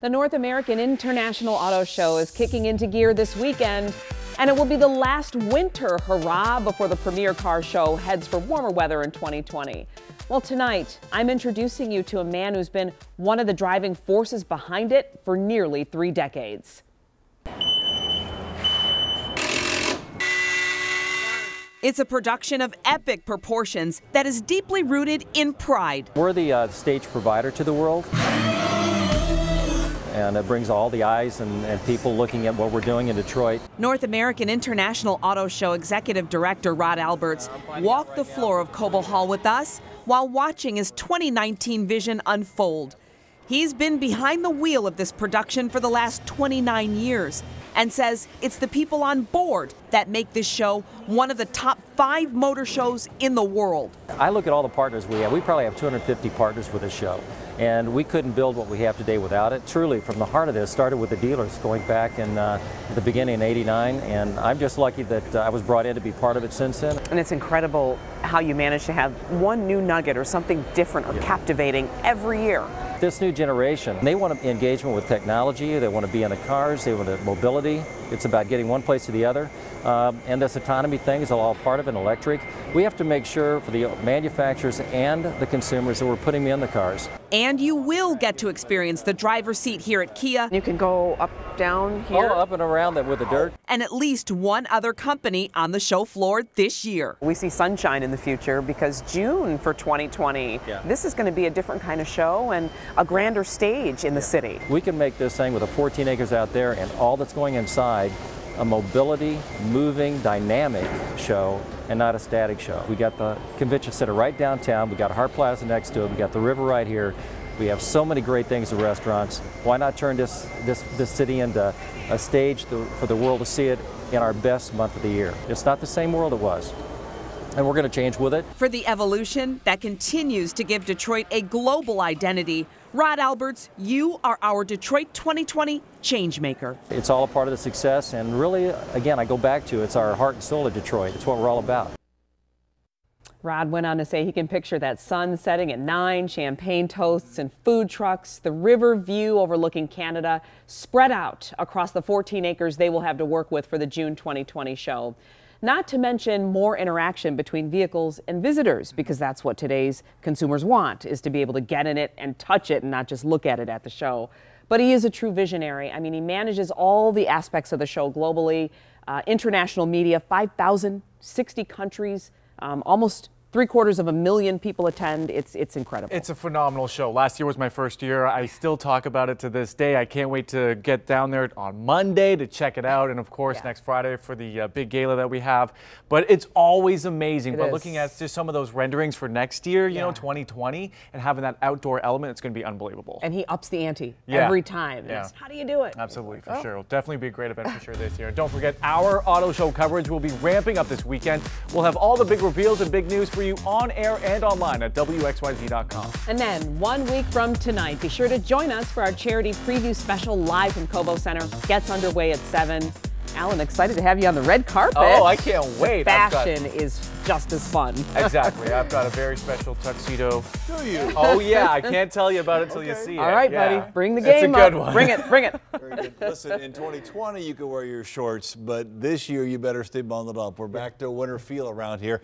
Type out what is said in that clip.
The North American International Auto Show is kicking into gear this weekend, and it will be the last winter hurrah before the premier car show heads for warmer weather in 2020. Well, tonight, I'm introducing you to a man who's been one of the driving forces behind it for nearly 3 decades. It's a production of epic proportions that is deeply rooted in pride. We're the stage provider to the world. And it brings all the eyes and people looking at what we're doing in Detroit. North American International Auto Show Executive Director Rod Alberts walked the floor of Cobo Hall with us while watching his 2019 vision unfold. He's been behind the wheel of this production for the last 29 years and says it's the people on board that make this show one of the top 5 motor shows in the world. I look at all the partners we have. We probably have 250 partners with this show, and we couldn't build what we have today without it. Truly, from the heart of this, started with the dealers going back in the beginning in '89, and I'm just lucky that I was brought in to be part of it since then. And it's incredible how you manage to have one new nugget or something different or captivating every year. This new generation, they want engagement with technology, they want to be in the cars, they want mobility. It's about getting one place to the other. And this autonomy thing is all part of it, electric. We have to make sure for the manufacturers and the consumers that we're putting in the cars. And you will get to experience the driver's seat here at Kia. You can go up, down here. Oh, up and around that with the dirt. And at least one other company on the show floor this year. We see sunshine in the future because June for 2020, this is going to be a different kind of show and a grander stage in the city. We can make this thing with the 14 acres out there and all that's going inside a mobility, moving, dynamic show and not a static show. We got the convention center right downtown. We got Hart Plaza next to it. We got the river right here. We have so many great things at restaurants. Why not turn this city into a stage for the world to see it in our best month of the year? It's not the same world it was. And we're going to change with it. For the evolution that continues to give Detroit a global identity, Rod Alberts, you are our Detroit 2020 changemaker. It's all a part of the success, and really, again, I go back to it's our heart and soul of Detroit. It's what we're all about. Rod went on to say he can picture that sun setting at 9, champagne toasts and food trucks, the river view overlooking Canada, spread out across the 14 acres they will have to work with for the June 2020 show. Not to mention more interaction between vehicles and visitors, because that's what today's consumers want, is to be able to get in it and touch it and not just look at it at the show. But he is a true visionary. I mean, he manages all the aspects of the show globally, international media, 5,000, 60 countries, almost 750,000 people attend. It's incredible. It's a phenomenal show. Last year was my first year. I still talk about it to this day. I can't wait to get down there on Monday to check it out, and of course next Friday for the big gala that we have. But it's always amazing. But looking at just some of those renderings for next year, you know, 2020, and having that outdoor element, it's going to be unbelievable. And he ups the ante every time. How do you do it? Absolutely, for sure. It'll definitely be a great event for sure this year. Don't forget, our auto show coverage will be ramping up this weekend. We'll have all the big reveals and big news for you on air and online at WXYZ.com. And then 1 week from tonight, be sure to join us for our charity preview special live from Cobo Center. Gets underway at 7. Alan, excited to have you on the red carpet. Oh, I can't wait. The fashion is just as fun. Exactly. I've got a very special tuxedo. Do you? Oh, yeah. I can't tell you about it until you see it. All right, buddy. Bring the game up. It's a good one. Bring it. Bring it. Very good. Listen, in 2020, you can wear your shorts, but this year you better stay bundled up. We're back to a winter feel around here.